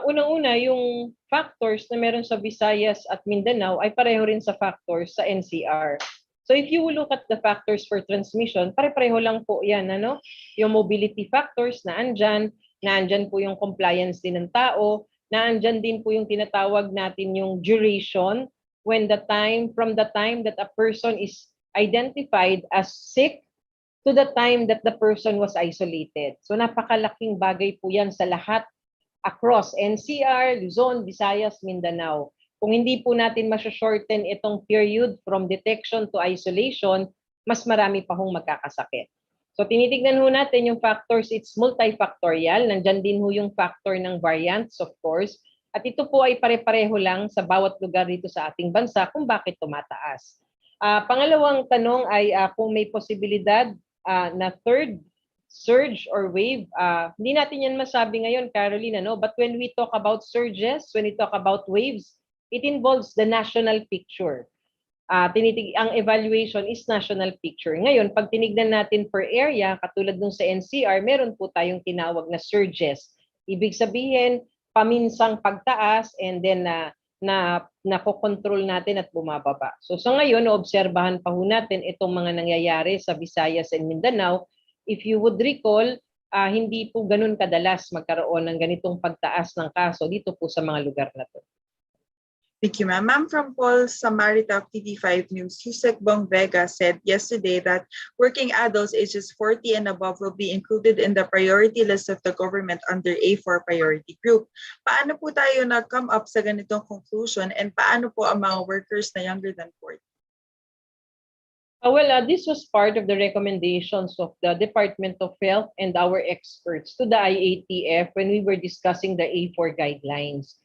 B: Unang-una, yung factors na meron sa Visayas at Mindanao ay pareho rin sa factors sa NCR. So if you look at the factors for transmission, pare-pareho lang po yan, ano? Yung mobility factors na andyan po yung compliance din ng tao, na andyan din po yung tinatawag natin yung duration from the time that a person is identified as sick to the time that the person was isolated. So napakalaking bagay po yan sa lahat across NCR, Luzon, Visayas, Mindanao. Kung hindi po natin shorten itong period from detection to isolation, mas marami pa hong magkakasakit. So tinitignan ho natin yung factors, it's multifactorial. Nandyan din ho yung factor ng variants, of course. At ito po ay pare-pareho lang sa bawat lugar dito sa ating bansa kung bakit tumataas. Pangalawang tanong ay kung may posibilidad na third surge or wave. Hindi natin yan masabi ngayon, Caroline, no? But when we talk about surges, when we talk about waves, it involves the national picture. Ang evaluation is national picture. Ngayon, pag tinignan natin per area, katulad nung sa NCR, meron po tayong tinawag na surges. Ibig sabihin, paminsang pagtaas and then na nakokontrol natin at bumababa. So sa ngayon, naobserbahan pa ho natin itong mga nangyayari sa Visayas and Mindanao. If you would recall, hindi po ganun kadalas magkaroon ng ganitong pagtaas ng kaso dito po sa mga lugar na to.
A: Thank you, ma'am. Ma'am, from Paul Samarita of TV5 News, Yusek Bong Vega said yesterday that working adults ages 40 and above will be included in the priority list of the government under A4 priority group. Paano po tayo nag-come up sa ganitong conclusion and paano po ang mga workers na younger than 40?
B: This was part of the recommendations of the Department of Health and our experts to the IATF when we were discussing the A4 guidelines.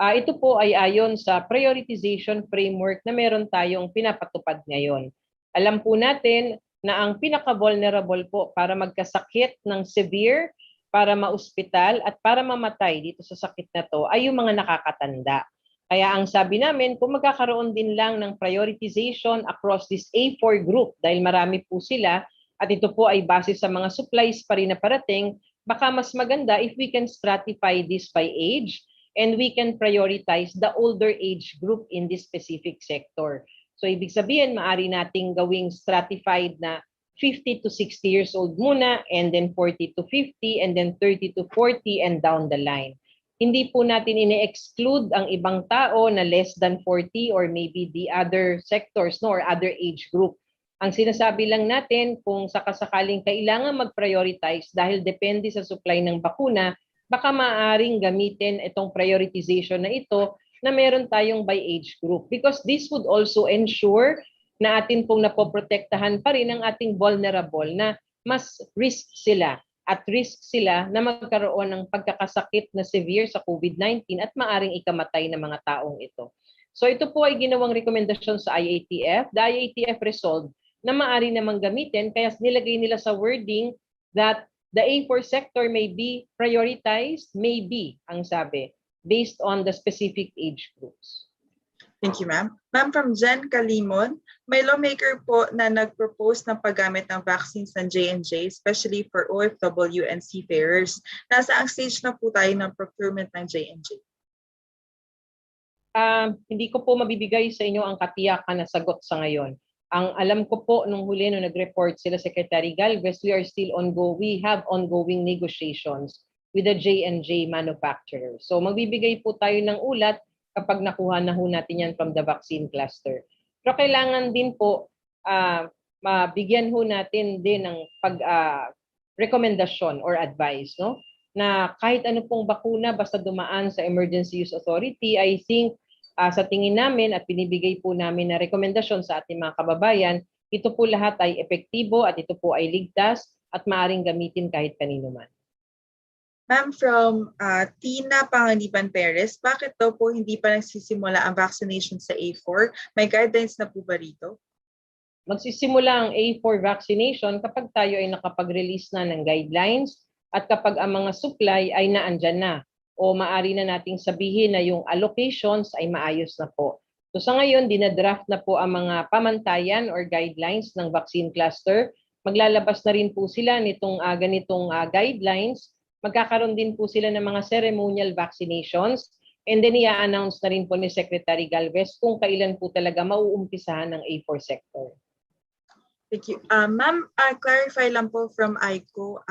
B: Ito po ay ayon sa prioritization framework na meron tayong pinapatupad ngayon. Alam po natin na ang pinaka-vulnerable po para magkasakit ng severe, para maospital at para mamatay dito sa sakit na to ay yung mga nakakatanda. Kaya ang sabi namin, kung magkakaroon din lang ng prioritization across this A4 group, dahil marami po sila, at ito po ay base sa mga supplies pa rin na parating, baka mas maganda if we can stratify this by age and we can prioritize the older age group in this specific sector. So ibig sabihin, maaari nating gawing stratified na 50 to 60 years old muna, and then 40 to 50, and then 30 to 40, and down the line. Hindi po natin ini-exclude ang ibang tao na less than 40 or maybe the other sectors or other age group. Ang sinasabi lang natin, kung sakasakaling kailangan mag-prioritize dahil depende sa supply ng bakuna, baka maaaring gamitin itong prioritization na ito na meron tayong by age group. Because this would also ensure na atin pong napoprotektahan pa rin ang ating vulnerable na mas risk sila. At risk sila na magkaroon ng pagkakasakit na severe sa COVID-19 at maaring ikamatay ng mga taong ito. So ito po ay ginawang rekomendasyon sa IATF. The IATF resolved na maaari namang gamitin, kaya nilagay nila sa wording that the A4 sector may be prioritized, may be, ang sabi, based on the specific age groups.
A: Thank you, ma'am. Ma'am, from Jen Kalimon, may lawmaker po na nag-propose ng paggamit ng vaccines ng J&J, especially for OFW and seafarers. Nasa ang stage na po tayo ng procurement ng J&J?
B: Hindi ko po mabibigay sa inyo ang katiyakan na sagot sa ngayon. Ang alam ko po nung huli nung nag-report sila Secretary Galvez, we have ongoing negotiations with the J&J manufacturer. So magbibigay po tayo ng ulat kapag nakuha na ho natin yan from the vaccine cluster. Pero kailangan din po mabigyan ho natin din ng rekomendasyon or advice, no? Na kahit ano pong bakuna basta dumaan sa Emergency Use Authority, I think sa tingin namin at binibigay po namin na rekomendasyon sa ating mga kababayan, ito po lahat ay epektibo at ito po ay ligtas at maaaring gamitin kahit kanino man.
A: Ma'am, from Tina Panganiban Perez, bakit daw po hindi pa nagsisimula ang vaccination sa A4? May guidelines na po ba rito?
B: Magsisimula ang A4 vaccination kapag tayo ay nakapag-release na ng guidelines at kapag ang mga supply ay naandyan na o maaari na nating sabihin na yung allocations ay maayos na po. So sa ngayon, dinadraft na po ang mga pamantayan or guidelines ng vaccine cluster. Maglalabas na rin po sila nitong ganitong guidelines. Magkakaroon din po sila ng mga ceremonial vaccinations, and then i-announce na rin po ni Secretary Galvez kung kailan po talaga mauumpisahan ng A4 sector.
A: Thank you. Ma'am, clarify lang po from AICO,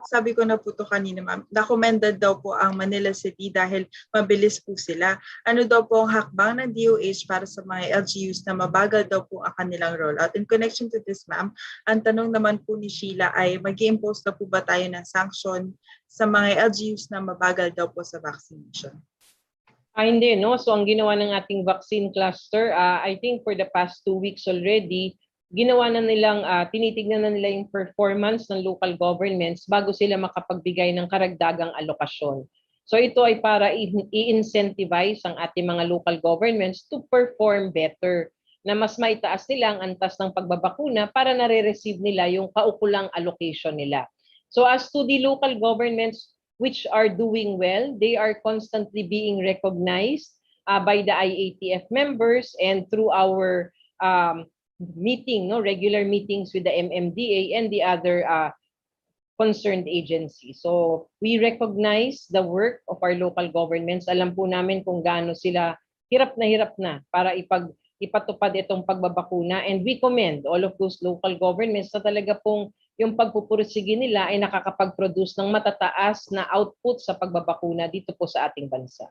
A: sabi ko na po ito kanina, ma'am, recommended daw po ang Manila City dahil mabilis po sila. Ano daw po ang hakbang ng DOH para sa mga LGUs na mabagal daw po ang kanilang rollout? In connection to this, ma'am, ang tanong naman po ni Sheila ay mag-i-impose na po ba tayo ng sanction sa mga LGUs na mabagal daw po sa vaccination?
B: Hindi, no? So ang ginawa ng ating vaccine cluster, I think for the past 2 weeks already, ginawa na nilang, tinitignan na nila yung performance ng local governments bago sila makapagbigay ng karagdagang alokasyon. So ito ay para i-incentivize ang ating mga local governments to perform better, na mas maitaas nila ang antas ng pagbabakuna para nare-receive nila yung kaukulang allocation nila. So as to the local governments which are doing well, they are constantly being recognized by the IATF members and through our regular meetings with the MMDA and the other concerned agency. So we recognize the work of our local governments. Alam po namin kung gaano sila hirap na para ipatupad itong pagbabakuna, and we commend all of those local governments na talaga pong yung pagpupursige nila ay nakakapag-produce ng matataas na output sa pagbabakuna dito po sa ating bansa.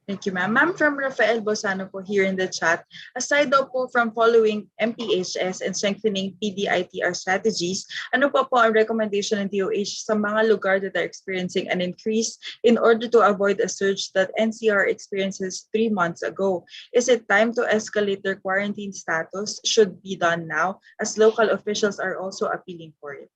A: Thank you, ma'am. Ma'am, from Rafael Bosano po here in the chat, aside daw po from following MPHS and strengthening PDITR strategies, ano po ang recommendation ng DOH sa mga lugar that are experiencing an increase in order to avoid a surge that NCR experiences 3 months ago? Is it time to escalate their quarantine status? Should be done now, as local officials are also appealing for it.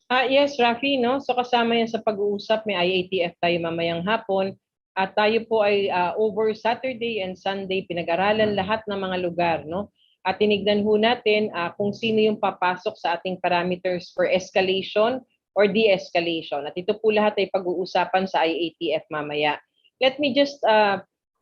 B: Yes, Rafi, no? So kasama yan sa pag-uusap, may IATF tayo mamayang hapon. At tayo po ay over Saturday and Sunday pinag-aralan lahat ng mga lugar, no? At tinignan ho natin kung sino yung papasok sa ating parameters for escalation or de-escalation. At ito po lahat ay pag-uusapan sa IATF mamaya. Let me just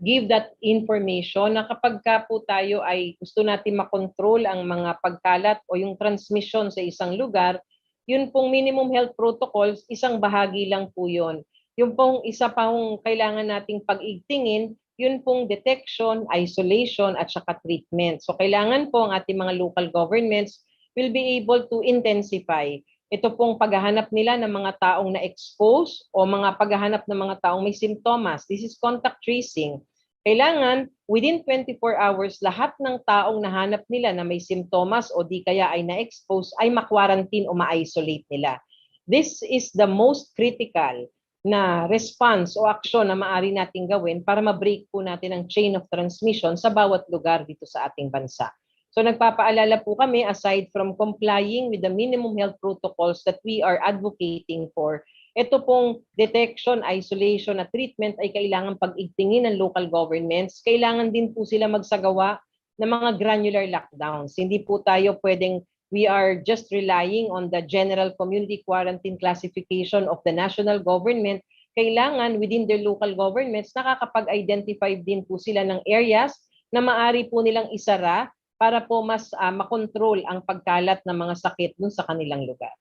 B: give that information na kapag ka po tayo ay gusto natin makontrol ang mga pagkalat o yung transmission sa isang lugar, yun pong minimum health protocols, isang bahagi lang po yun. Yung pong isa pang kailangan nating pag-igtingin, yun pong detection, isolation, at saka treatment. So kailangan po ang ating mga local governments will be able to intensify ito pong paghahanap nila ng mga taong na-expose o mga paghahanap ng mga taong may simptomas. This is contact tracing. Kailangan, within 24 hours, lahat ng taong nahanap nila na may simptomas o di kaya ay na-expose ay ma-quarantine o ma-isolate nila. This is the most critical na response o aksyon na maaari nating gawin para ma-break po natin ang chain of transmission sa bawat lugar dito sa ating bansa. So nagpapaalala po kami, aside from complying with the minimum health protocols that we are advocating for, ito pong detection, isolation at treatment ay kailangan pag-igtingin ng local governments. Kailangan din po sila magsagawa ng mga granular lockdowns. Hindi po tayo pwedeng, we are just relying on the general community quarantine classification of the national government. Kailangan within their local governments, nakakapag-identify din po sila ng areas na maaari po nilang isara para po mas makontrol ang pagkalat ng mga sakit dun sa kanilang lugar.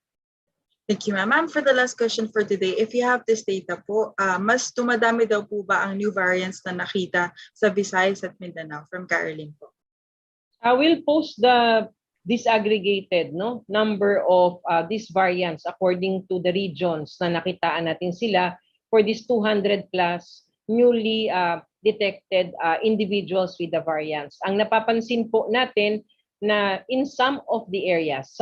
A: Thank you, ma'am. Ma'am, for the last question for today, if you have this data po, mas tumadami daw po ba ang new variants na nakita sa Visayas at Mindanao? From Caroline po.
B: I will post the disaggregated number of these variants according to the regions na nakitaan natin sila for these 200 plus newly detected individuals with the variants. Ang napapansin po natin na in some of the areas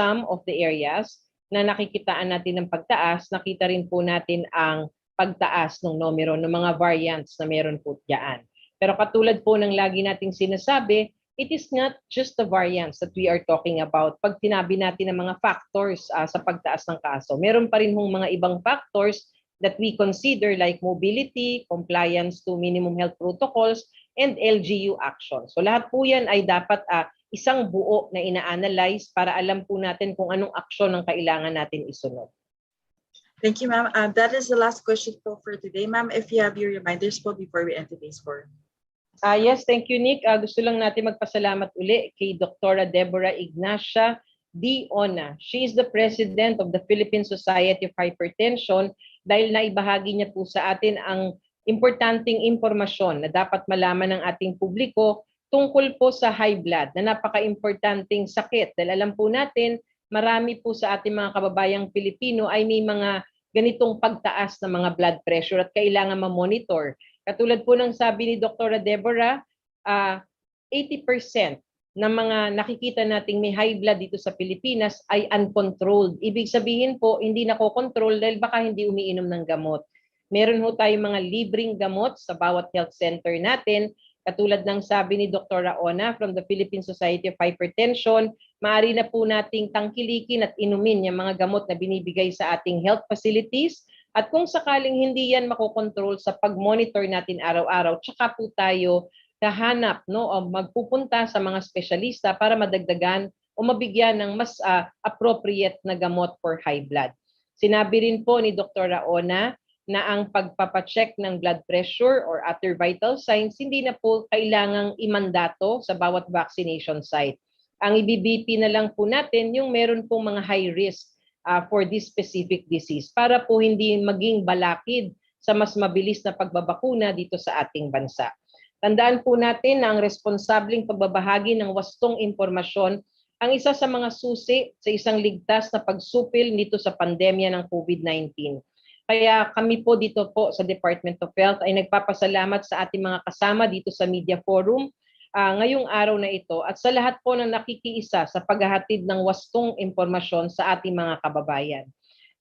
B: na nakikitaan natin ng pagtaas, nakita rin po natin ang pagtaas ng numero ng mga variants na meron po diyan. Pero katulad po ng lagi nating sinasabi, it is not just the variants that we are talking about. Pag tinabi natin ang mga factors sa pagtaas ng kaso, meron pa rin hong mga ibang factors that we consider like mobility, compliance to minimum health protocols, and LGU action. So lahat po yan ay dapat isang buo na ina-analyze para alam po natin kung anong aksyon ang kailangan natin isunod.
A: Thank you, ma'am. That is the last question po for today. Ma'am, if you have your reminders po before we end today's forum.
B: Yes, thank you, Nick. Gusto lang natin magpasalamat uli kay Dr. Deborah Ignacia D. Ona. She is the President of the Philippine Society of Hypertension dahil naibahagi niya po sa atin ang importanteng impormasyon na dapat malaman ng ating publiko tungkol po sa high blood na napaka-importanting sakit. Dahil alam po natin, marami po sa ating mga kababayang Pilipino ay may mga ganitong pagtaas ng mga blood pressure at kailangan ma-monitor. Katulad po ng sabi ni Dr. Deborah, 80% ng mga nakikita nating may high blood dito sa Pilipinas ay uncontrolled. Ibig sabihin po, hindi nakokontrol dahil baka hindi umiinom ng gamot. Meron ho tayong mga libreng gamot sa bawat health center natin. Katulad ng sabi ni Dr. Ona from the Philippine Society of Hypertension, maaari na po nating tangkilikin at inumin yung mga gamot na binibigay sa ating health facilities. At kung sakaling hindi yan makokontrol sa pag-monitor natin araw-araw, tsaka po tayo kahanap o magpupunta sa mga espesyalista para madagdagan o mabigyan ng mas appropriate na gamot for high blood. Sinabi rin po ni Dr. Ona na ang pagpapacheck ng blood pressure or other vital signs hindi na po kailangang imandato sa bawat vaccination site. Ang i-BP na lang po natin yung meron pong mga high risk for this specific disease para po hindi maging balakid sa mas mabilis na pagbabakuna dito sa ating bansa. Tandaan po natin na ang responsableng pagbabahagi ng wastong impormasyon ang isa sa mga susi sa isang ligtas na pagsupil nito sa pandemya ng COVID-19. Kaya kami po dito po sa Department of Health ay nagpapasalamat sa ating mga kasama dito sa Media Forum ngayong araw na ito at sa lahat po ng nakikiisa sa paghahatid ng wastong impormasyon sa ating mga kababayan.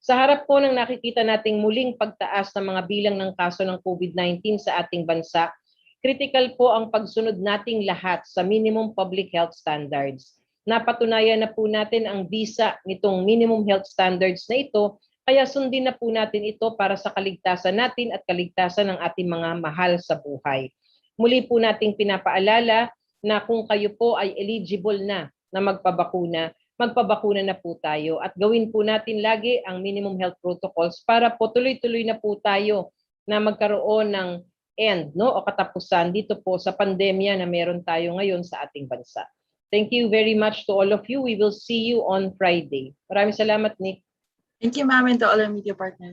B: Sa harap po ng nakikita nating muling pagtaas ng mga bilang ng kaso ng COVID-19 sa ating bansa, critical po ang pagsunod nating lahat sa minimum public health standards. Napatunayan na po natin ang bisa nitong minimum health standards na ito, kaya sundin na po natin ito para sa kaligtasan natin at kaligtasan ng ating mga mahal sa buhay. Muli po nating pinapaalala na kung kayo po ay eligible na magpabakuna na po tayo at gawin po natin lagi ang minimum health protocols para po tuloy-tuloy na po tayo na magkaroon ng end o katapusan dito po sa pandemya na meron tayo ngayon sa ating bansa. Thank you very much to all of you. We will see you on Friday. Maraming salamat, Nick.
A: Thank you, ma'am, and to all our media partners.